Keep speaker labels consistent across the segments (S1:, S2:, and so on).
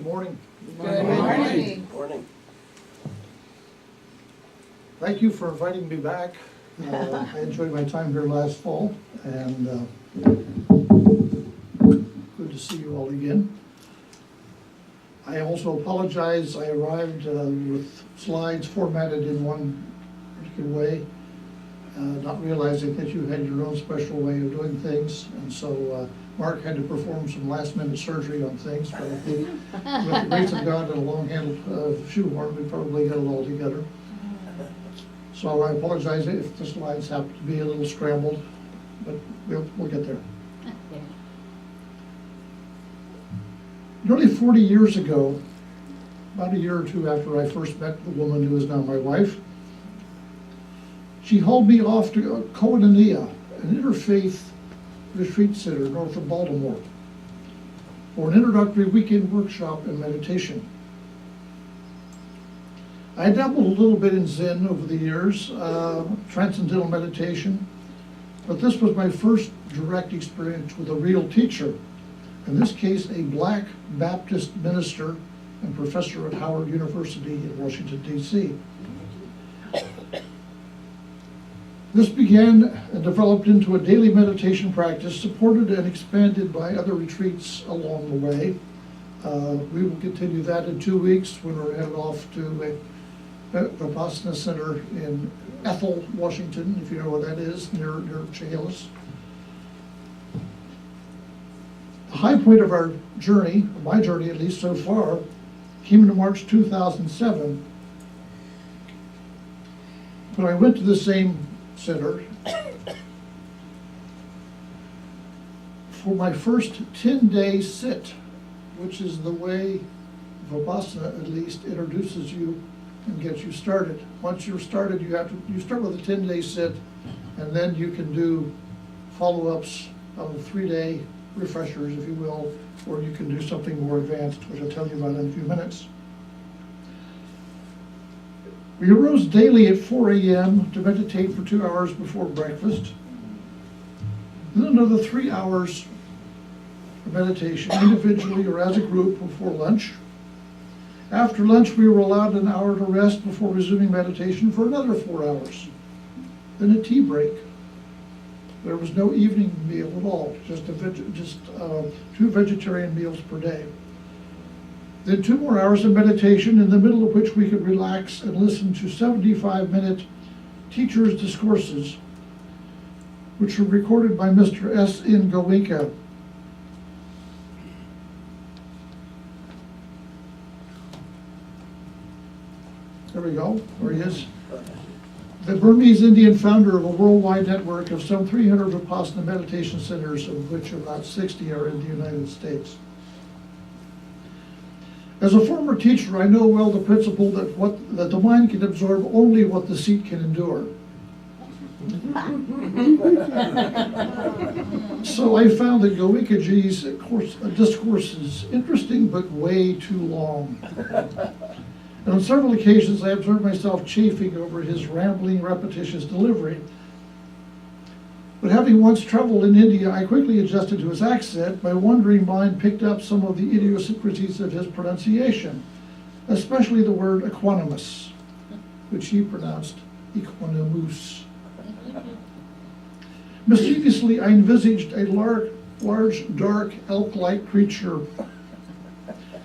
S1: morning.
S2: Good morning.
S3: Morning.
S1: Thank you for inviting me back. I enjoyed my time here last fall, and good to see you all again. I also apologize, I arrived with slides formatted in one particular way, not realizing that you had your own special way of doing things, and so Mark had to perform some last-minute surgery on things, but I think with the grace of God and a long-handled shoehorn, we probably got it all together. So I apologize if the slides happen to be a little scrambled, but we'll get there. Nearly 40 years ago, about a year or two after I first met the woman who is now my wife, she hauled me off to Koinonia, an interfaith retreat center north of Baltimore, for an introductory weekend workshop in meditation. I dabbled a little bit in Zen over the years, transcendental meditation, but this was my first direct experience with a real teacher, in this case a Black Baptist minister and professor at Howard University in Washington, D.C. This began and developed into a daily meditation practice, supported and expanded by other retreats along the way. We will continue that in 2 weeks when we're headed off to the Vipassana Center in Ethel, Washington, if you know where that is, near Chehalis. The high point of our journey, my journey at least so far, came in March 2007, when I went to the same center for my first 10-day sit, which is the way Vipassana at least introduces you and gets you started. Once you're started, you start with a 10-day sit, and then you can do follow-ups of 3-day refreshers, if you will, or you can do something more advanced, which I'll tell you about in a few minutes. We arose daily at 4 a.m. to meditate for 2 hours before breakfast, then another 3 hours of meditation, individually or as a group, before lunch. After lunch, we were allowed an hour to rest before resuming meditation for another 4 hours. Then a tea break. There was no evening meal at all, just 2 vegetarian meals per day. Then 2 more hours of meditation, in the middle of which we could relax and listen to 75-minute teachers' discourses, which were recorded by Mr. S.N. Goenka. There we go, there he is. The Burmese Indian founder of a worldwide network of some 300 Vipassana meditation centers, of which about 60 are in the United States. As a former teacher, I know well the principle that the mind can absorb only what the seat can endure. So I found that Goenkaji's discourses interesting but way too long. And on several occasions, I observed myself chafing over his rambling, repetitious delivery. But having once traveled in India, I quickly adjusted to his accent. My wandering mind picked up some of the idiosyncrasies of his pronunciation, especially the word equanimous, which he pronounced equanimus. Mischievously, I envisaged a large, dark, elk-like creature,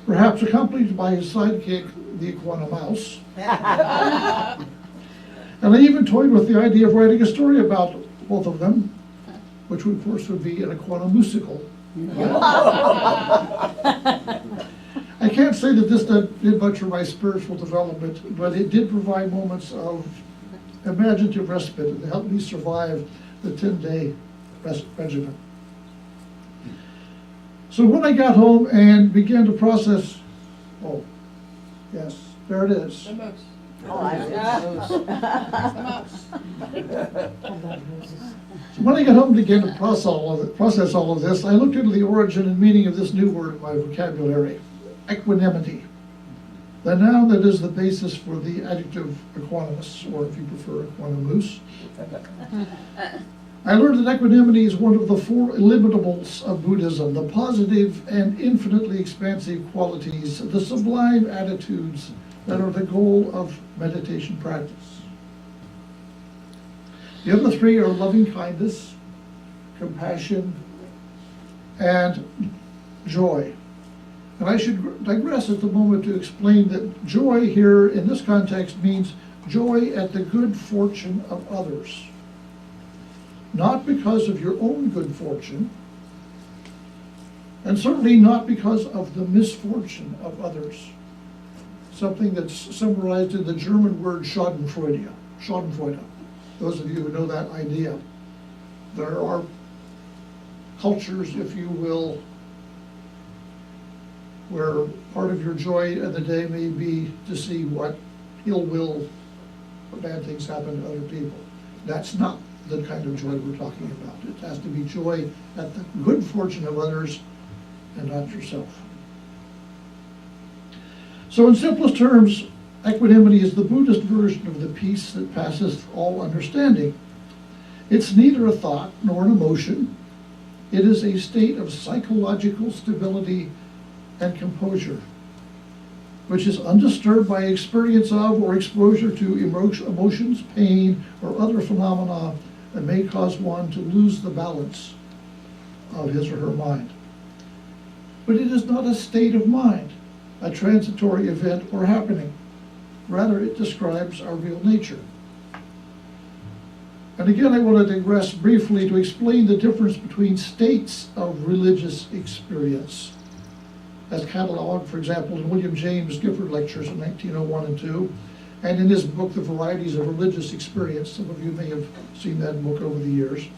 S1: perhaps accompanied by his sidekick, the equanomouse. And I even toyed with the idea of writing a story about both of them, which of course would be an equanomusical. I can't say that this did much for my spiritual development, but it did provide moments of imaginative respite and helped me survive the 10-day regimen. So when I got home and began to process, oh, yes, there it is.
S2: The moose.
S3: Oh, I
S1: So when I got home and began to process all of this, I looked into the origin and meaning of this new word in my vocabulary, equanimity, the noun that is the basis for the adjective equanimous, or if you prefer, equanimous. I learned that equanimity is one of the four illimitables of Buddhism, the positive and infinitely expansive qualities, the sublime attitudes that are the goal of meditation practice. The other three are loving kindness, compassion, and joy. And I should digress at the moment to explain that joy here in this context means joy at the good fortune of others. Not because of your own good fortune, and certainly not because of the misfortune of others. Something that's summarized in the German word Schadenfreude. Schadenfreude. Those of you who know that idea. There are cultures, if you will, where part of your joy of the day may be to see what ill will or bad things happen to other people. That's not the kind of joy we're talking about. It has to be joy at the good fortune of others and not yourself. So in simplest terms, equanimity is the Buddhist version of the peace that passeth all understanding. It's neither a thought nor an emotion. It is a state of psychological stability and composure, which is undisturbed by experience of or exposure to emotions, pain, or other phenomena that may cause one to lose the balance of his or her mind. But it is not a state of mind, a transitory event or happening. Rather, it describes our real nature. And again, I want to digress briefly to explain the difference between states of religious experience, as cataloged, for example, in William James' Gifford Lectures in 1901 and 2, and in his book, The Varieties of Religious Experience. Some of you may have seen that book over the years.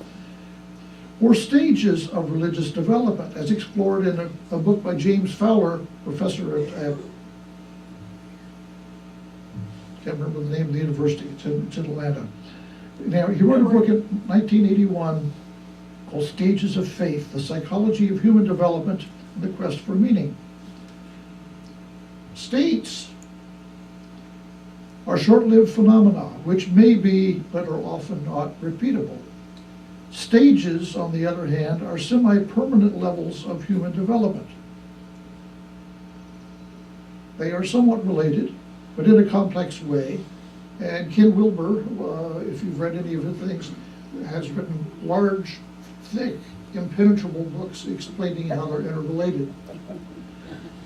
S1: Or stages of religious development, as explored in a book by James Fowler, professor at can't remember the name of the university, it's in Atlanta. Now, he wrote a book in 1981 called Stages of Faith, The Psychology of Human Development and the Quest for Meaning. States are short-lived phenomena, which may be, but are often not, repeatable. Stages, on the other hand, are semi-permanent levels of human development. They are somewhat related, but in a complex way. And Ken Wilber, if you've read any of his things, has written large, thick, impenetrable books explaining how they're interrelated.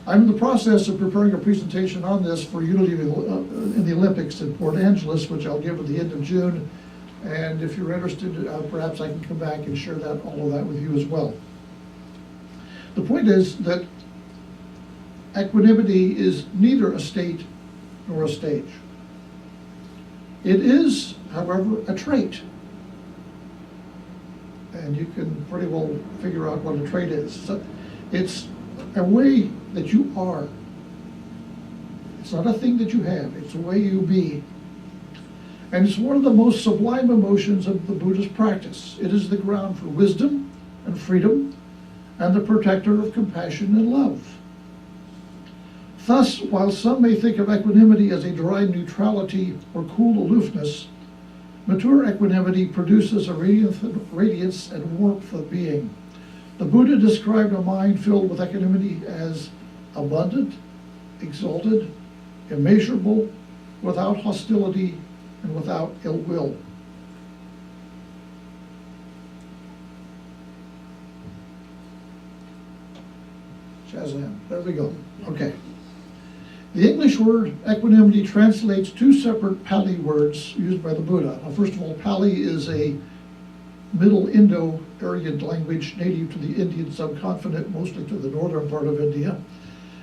S1: I'm in the process of preparing a presentation on this for Unity in the Olympics in Port Angeles, which I'll give at the end of June. And if you're interested, perhaps I can come back and share all of that with you as well. The point is that equanimity is neither a state nor a stage. It is, however, a trait. And you can pretty well figure out what a trait is. So it's a way that you are. It's not a thing that you have, it's a way you be. And it's one of the most sublime emotions of the Buddhist practice. It is the ground for wisdom and freedom and the protector of compassion and love. Thus, while some may think of equanimity as a dry neutrality or cool aloofness, mature equanimity produces a radiance and warmth of being. The Buddha described a mind filled with equanimity as abundant, exalted, immeasurable, without hostility, and without ill will. Shazam. There we go. Okay. The English word equanimity translates two separate Pali words used by the Buddha. Now, first of all, Pali is a Middle Indo-Aryan language native to the Indian subcontinent, mostly to the northern part of India.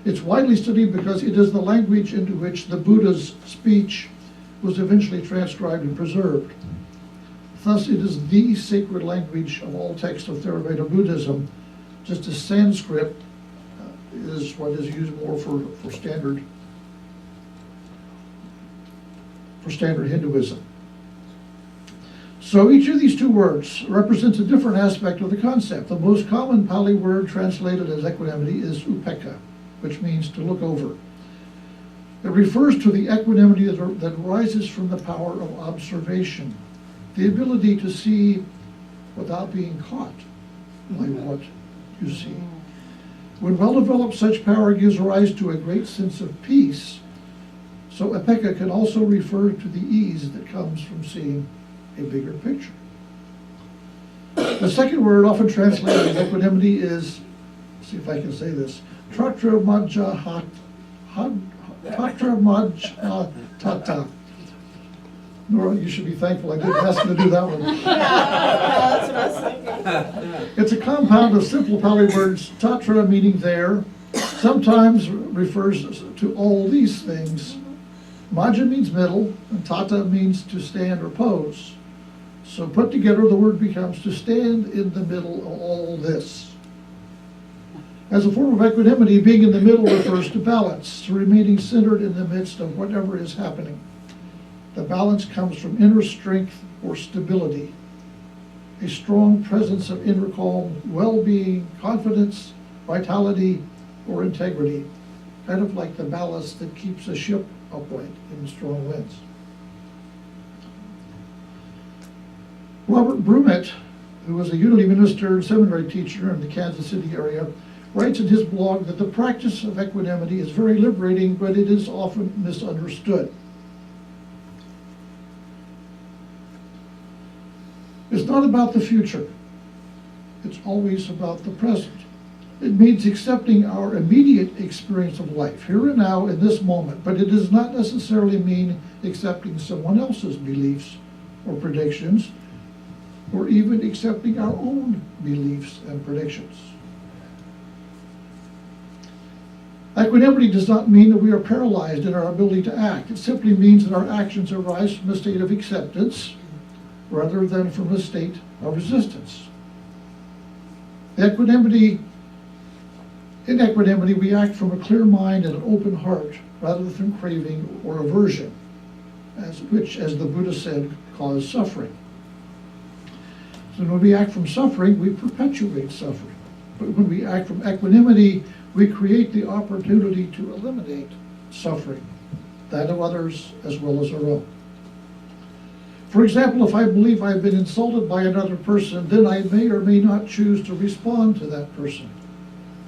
S1: It's widely studied because it is the language into which the Buddha's speech was eventually transcribed and preserved. Thus, it is the sacred language of all texts of Theravada Buddhism, just as Sanskrit is what is used more for standard Hinduism. So each of these two words represents a different aspect of the concept. The most common Pali word translated as equanimity is upekkha, which means to look over. It refers to the equanimity that rises from the power of observation, the ability to see without being caught by what you see. When well-developed, such power gives rise to a great sense of peace. So epeka can also refer to the ease that comes from seeing a bigger picture. The second word often translated as equanimity is, see if I can say this, tatra tata. Nora, you should be thankful I didn't ask you to do that one.
S2: That's what I was thinking.
S1: It's a compound of simple Pali words, tatra meaning there, sometimes refers to all these things. Maja means middle, and tata means to stand or pose. So put together, the word becomes to stand in the middle of all this. As a form of equanimity, being in the middle refers to balance, to remaining centered in the midst of whatever is happening. The balance comes from inner strength or stability, a strong presence of inner calm, well-being, confidence, vitality, or integrity, kind of like the ballast that keeps a ship upright in strong winds. Robert Bremerton, who was a Unity minister and seminary teacher in the Kansas City area, writes in his blog that the practice of equanimity is very liberating, but it is often misunderstood. It's not about the future. It's always about the present. It means accepting our immediate experience of life, here and now in this moment, but it does not necessarily mean accepting someone else's beliefs or predictions, or even accepting our own beliefs and predictions. Equanimity does not mean that we are paralyzed in our ability to act. It simply means that our actions arise from a state of acceptance rather than from a state of resistance. In equanimity, we act from a clear mind and an open heart rather than craving or aversion, which, as the Buddha said, cause suffering. So when we act from suffering, we perpetuate suffering. But when we act from equanimity, we create the opportunity to eliminate suffering, that of others as well as our own. For example, if I believe I've been insulted by another person, then I may or may not choose to respond to that person.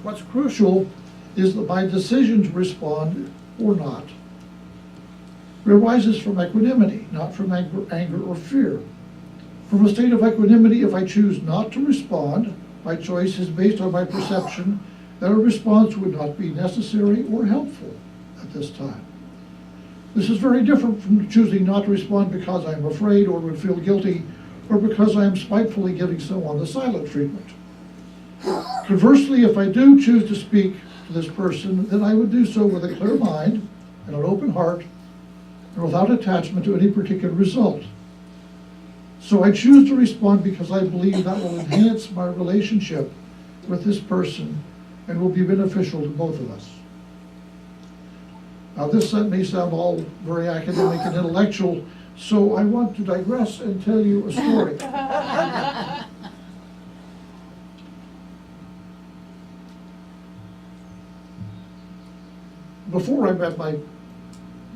S1: What's crucial is that my decision to respond or not arises from equanimity, not from anger or fear. From a state of equanimity, if I choose not to respond, my choice is based on my perception that a response would not be necessary or helpful at this time. This is very different from choosing not to respond because I am afraid or would feel guilty, or because I am spitefully giving someone the silent treatment. Conversely, if I do choose to speak to this person, then I would do so with a clear mind and an open heart, and without attachment to any particular result. So I choose to respond because I believe that will enhance my relationship with this person and will be beneficial to both of us. Now this may sound all very academic and intellectual, so I want to digress and tell you a story. Before I met my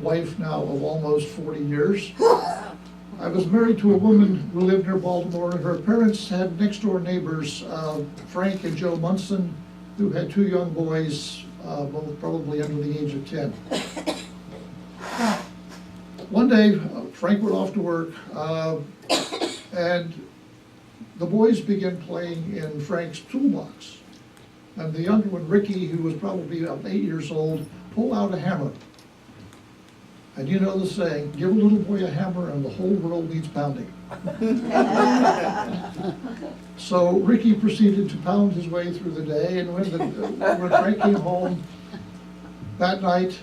S1: wife now of almost 40 years, I was married to a woman who lived near Baltimore, and her parents had next door neighbors, Frank and Joe Munson, who had two young boys, both probably under the age of 10. One day, Frank went off to work, and the boys began playing in Frank's toolbox. And the younger one, Ricky, who was probably about 8 years old, pulled out a hammer. And you know the saying, give a little boy a hammer and the whole world needs pounding. So Ricky proceeded to pound his way through the day, and when Frank came home that night,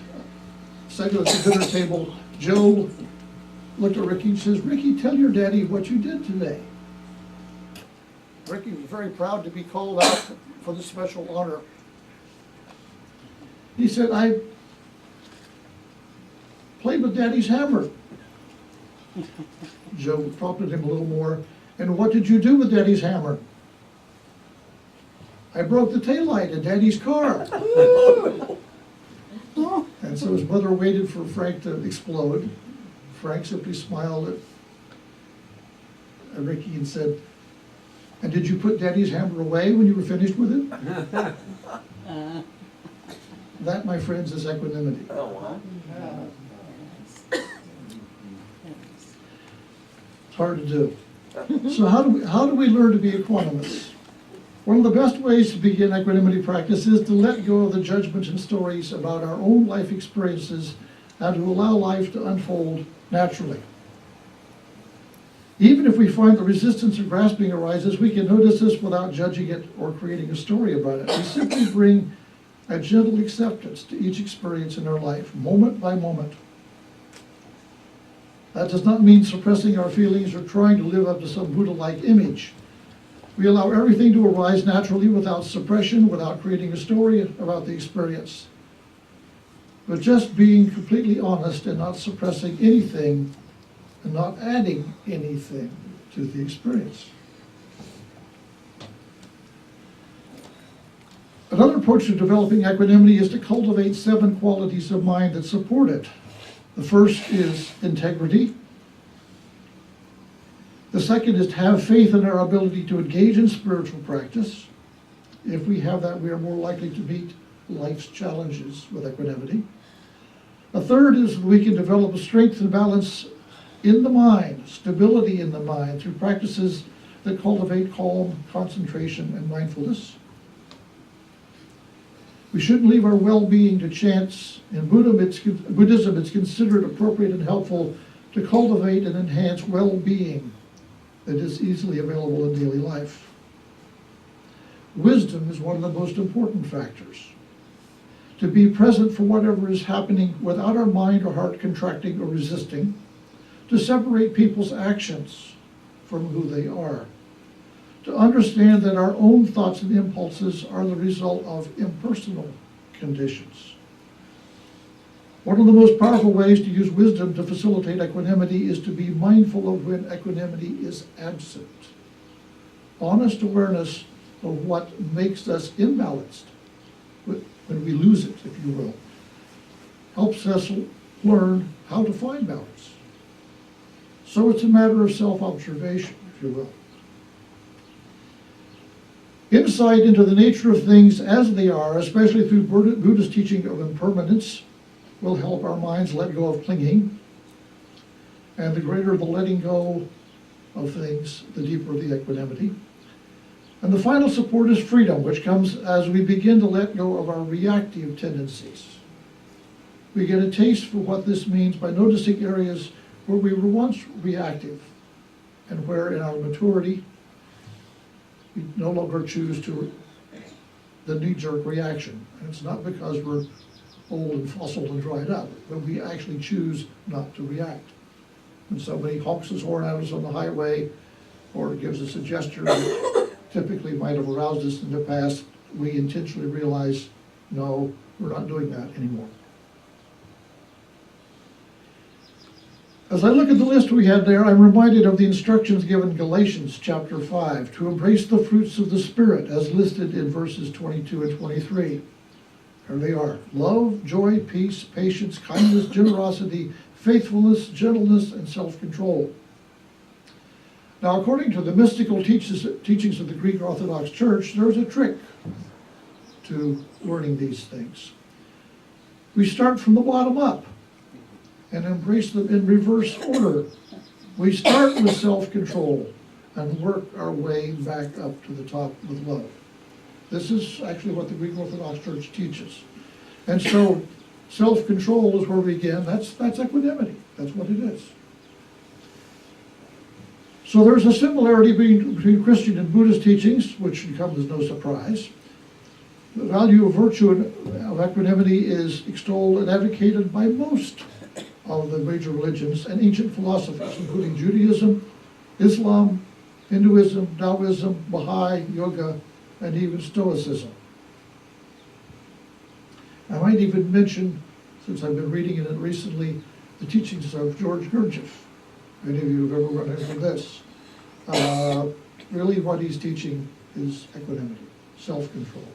S1: sat at the dinner table, Joe looked at Ricky and says, "Ricky, tell your daddy what you did today." Ricky was very proud to be called out for the special honor. He said, "I played with Daddy's hammer." Joe prompted him a little more. "And what did you do with Daddy's hammer?" "I broke the taillight in Daddy's car." And so his mother waited for Frank to explode. Frank simply smiled at Ricky and said, And did you put Daddy's hammer away when you were finished with it? That, my friends, is equanimity.
S2: Oh, wow.
S1: It's hard to do. So how do we learn to be equanimous? One of the best ways to begin equanimity practice is to let go of the judgments and stories about our own life experiences and to allow life to unfold naturally. Even if we find the resistance or grasping arises, we can notice this without judging it or creating a story about it. We simply bring a gentle acceptance to each experience in our life, moment by moment. That does not mean suppressing our feelings or trying to live up to some Buddha-like image. We allow everything to arise naturally without suppression, without creating a story about the experience, but just being completely honest and not suppressing anything and not adding anything to the experience. Another approach to developing equanimity is to cultivate 7 qualities of mind that support it. The first is integrity. The second is to have faith in our ability to engage in spiritual practice. If we have that, we are more likely to meet life's challenges with equanimity. A third is we can develop a strength and balance in the mind, stability in the mind, through practices that cultivate calm, concentration, and mindfulness. We shouldn't leave our well-being to chance. In Buddhism, it's considered appropriate and helpful to cultivate and enhance well-being that is easily available in daily life. Wisdom is one of the most important factors. To be present for whatever is happening without our mind or heart contracting or resisting. To separate people's actions from who they are. To understand that our own thoughts and impulses are the result of impersonal conditions. One of the most powerful ways to use wisdom to facilitate equanimity is to be mindful of when equanimity is absent. Honest awareness of what makes us imbalanced, when we lose it, if you will, helps us learn how to find balance. So it's a matter of self-observation, if you will. Insight into the nature of things as they are, especially through Buddhist teaching of impermanence, will help our minds let go of clinging. And the greater the letting go of things, the deeper the equanimity. And the final support is freedom, which comes as we begin to let go of our reactive tendencies. We get a taste for what this means by noticing areas where we were once reactive and where in our maturity we no longer choose to the knee-jerk reaction. And it's not because we're old and fossiled and dried up, but we actually choose not to react. When somebody honks his horn at us on the highway or gives us a gesture that typically might have aroused us in the past, we intentionally realize, no, we're not doing that anymore. As I look at the list we had there, I'm reminded of the instructions given in Galatians chapter 5 to embrace the fruits of the Spirit as listed in verses 22 and 23. Here they are: love, joy, peace, patience, kindness, generosity, faithfulness, gentleness, and self-control. Now, according to the mystical teachings of the Greek Orthodox Church, there's a trick to learning these things. We start from the bottom up and embrace them in reverse order. We start with self-control and work our way back up to the top with love. This is actually what the Greek Orthodox Church teaches. And so self-control is where we begin. That's equanimity. That's what it is. So there's a similarity between Christian and Buddhist teachings, which should come as no surprise. The value of virtue of equanimity is extolled and advocated by most of the major religions and ancient philosophies, including Judaism, Islam, Hinduism, Taoism, Baha'i, Yoga, and even Stoicism. I might even mention, since I've been reading it recently, the teachings of George Gurdjieff. Many of you have ever run into this. Really what he's teaching is equanimity, self-control.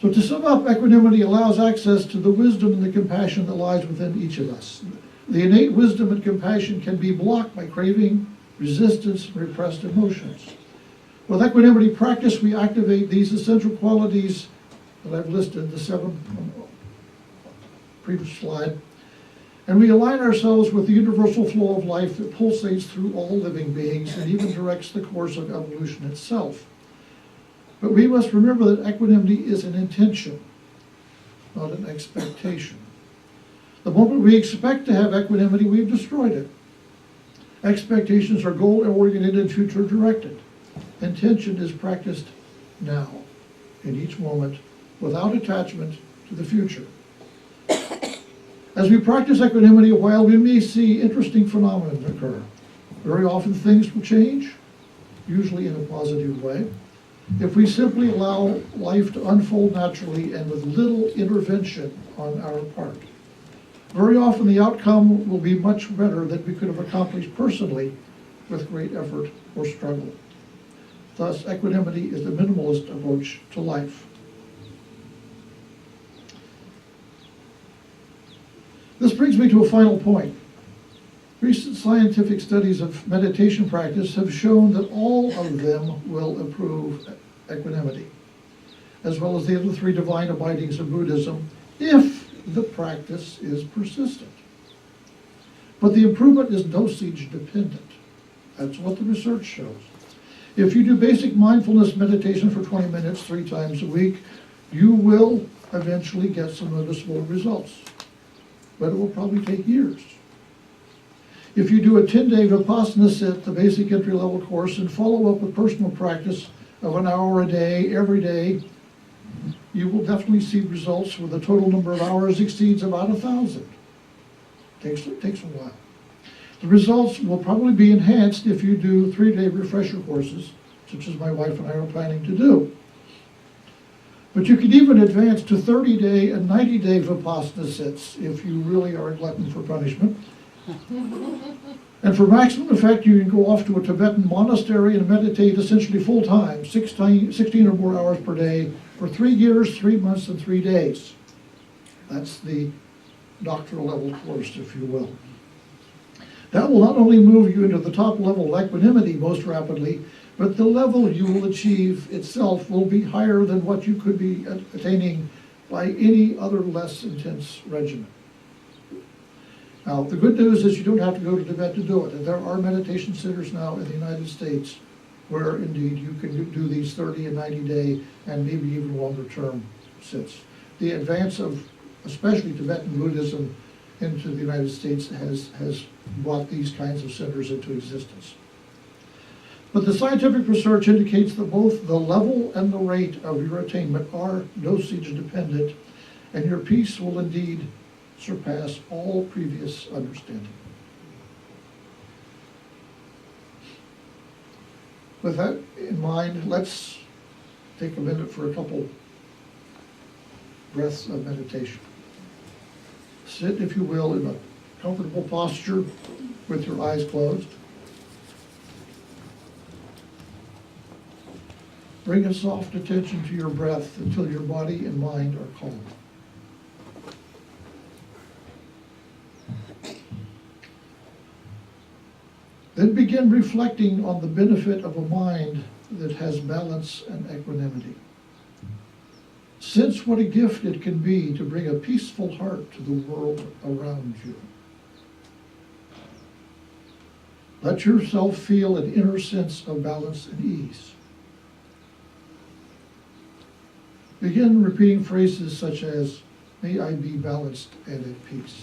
S1: So to sum up, equanimity allows access to the wisdom and the compassion that lies within each of us. The innate wisdom and compassion can be blocked by craving, resistance, and repressed emotions. With equanimity practice, we activate these essential qualities that I've listed, the 7 on the previous slide, and we align ourselves with the universal flow of life that pulsates through all living beings and even directs the course of evolution itself. But we must remember that equanimity is an intention, not an expectation. The moment we expect to have equanimity, we've destroyed it. Expectations are goal-oriented and future-directed. Intention is practiced now, in each moment, without attachment to the future. As we practice equanimity a while, we may see interesting phenomena occur. Very often things will change, usually in a positive way, if we simply allow life to unfold naturally and with little intervention on our part. Very often the outcome will be much better than we could have accomplished personally with great effort or struggle. Thus, equanimity is the minimalist approach to life. This brings me to a final point. Recent scientific studies of meditation practice have shown that all of them will improve equanimity, as well as the other 3 divine abidings of Buddhism, if the practice is persistent. But the improvement is dosage dependent. That's what the research shows. If you do basic mindfulness meditation for 20 minutes 3 times a week, you will eventually get some noticeable results. But it will probably take years. If you do a 10-day Vipassana sit, the basic entry-level course, and follow up with personal practice of an hour a day, every day, you will definitely see results where the total number of hours exceeds about 1,000. Takes a while. The results will probably be enhanced if you do 3-day refresher courses, such as my wife and I are planning to do. But you can even advance to 30-day and 90-day Vipassana sits if you really are a glutton for punishment. And for maximum effect, you can go off to a Tibetan monastery and meditate essentially full-time, 16 or more hours per day, for 3 years, 3 months, and 3 days. That's the doctoral level course, if you will. That will not only move you into the top level of equanimity most rapidly, but the level you will achieve itself will be higher than what you could be attaining by any other less intense regimen. Now, the good news is you don't have to go to Tibet to do it. And there are meditation centers now in the United States where indeed you can do these 30 and 90-day and maybe even longer term sits. The advance of especially Tibetan Buddhism into the United States has brought these kinds of centers into existence. But the scientific research indicates that both the level and the rate of your attainment are dosage dependent, and your peace will indeed surpass all previous understanding. With that in mind, let's take a minute for a couple breaths of meditation. Sit, if you will, in a comfortable posture with your eyes closed. Bring a soft attention to your breath until your body and mind are calm. Then begin reflecting on the benefit of a mind that has balance and equanimity. Sense what a gift it can be to bring a peaceful heart to the world around you. Let yourself feel an inner sense of balance and ease. Begin repeating phrases such as, "May I be balanced and at peace."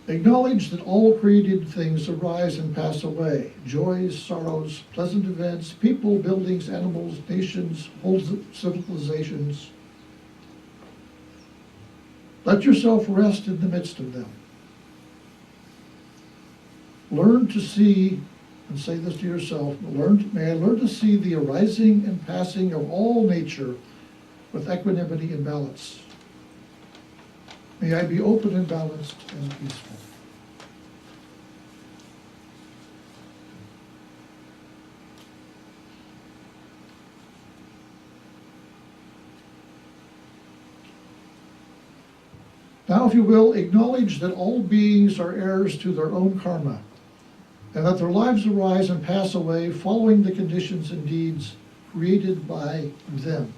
S1: Acknowledge that all created things arise and pass away. Joys, sorrows, pleasant events, people, buildings, animals, nations, whole civilizations. Let yourself rest in the midst of them. Learn to see, and say this to yourself, may I learn to see the arising and passing of all nature with equanimity and balance. May I be open and balanced and peaceful. Now, if you will, acknowledge that all beings are heirs to their own karma, and that their lives arise and pass away following the conditions and deeds created by them.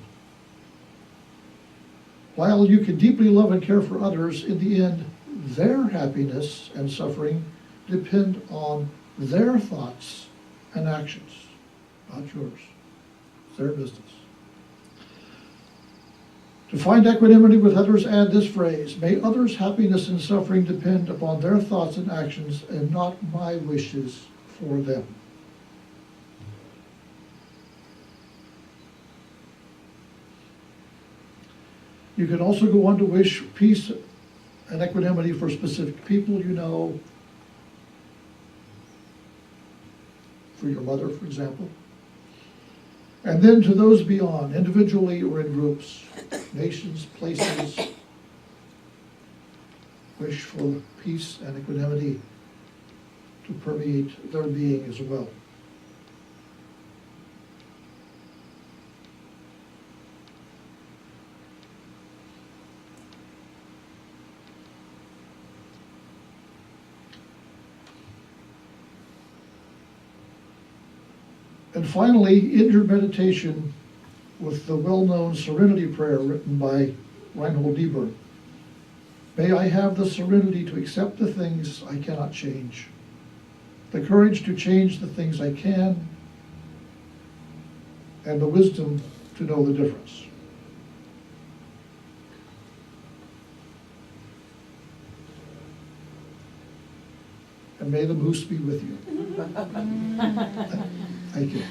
S1: While you can deeply love and care for others, in the end, their happiness and suffering depend on their thoughts and actions, not yours. It's their business. To find equanimity with others, add this phrase: may others' happiness and suffering depend upon their thoughts and actions and not my wishes for them. You can also go on to wish peace and equanimity for specific people you know, for your mother, for example. And then to those beyond, individually or in groups, nations, places. Wish for peace and equanimity to permeate their being as well. And finally, end your meditation with the well-known serenity prayer written by Reinhold Niebuhr. May I have the serenity to accept the things I cannot change, the courage to change the things I can, and the wisdom to know the difference. And may the moose be with you. Thank you.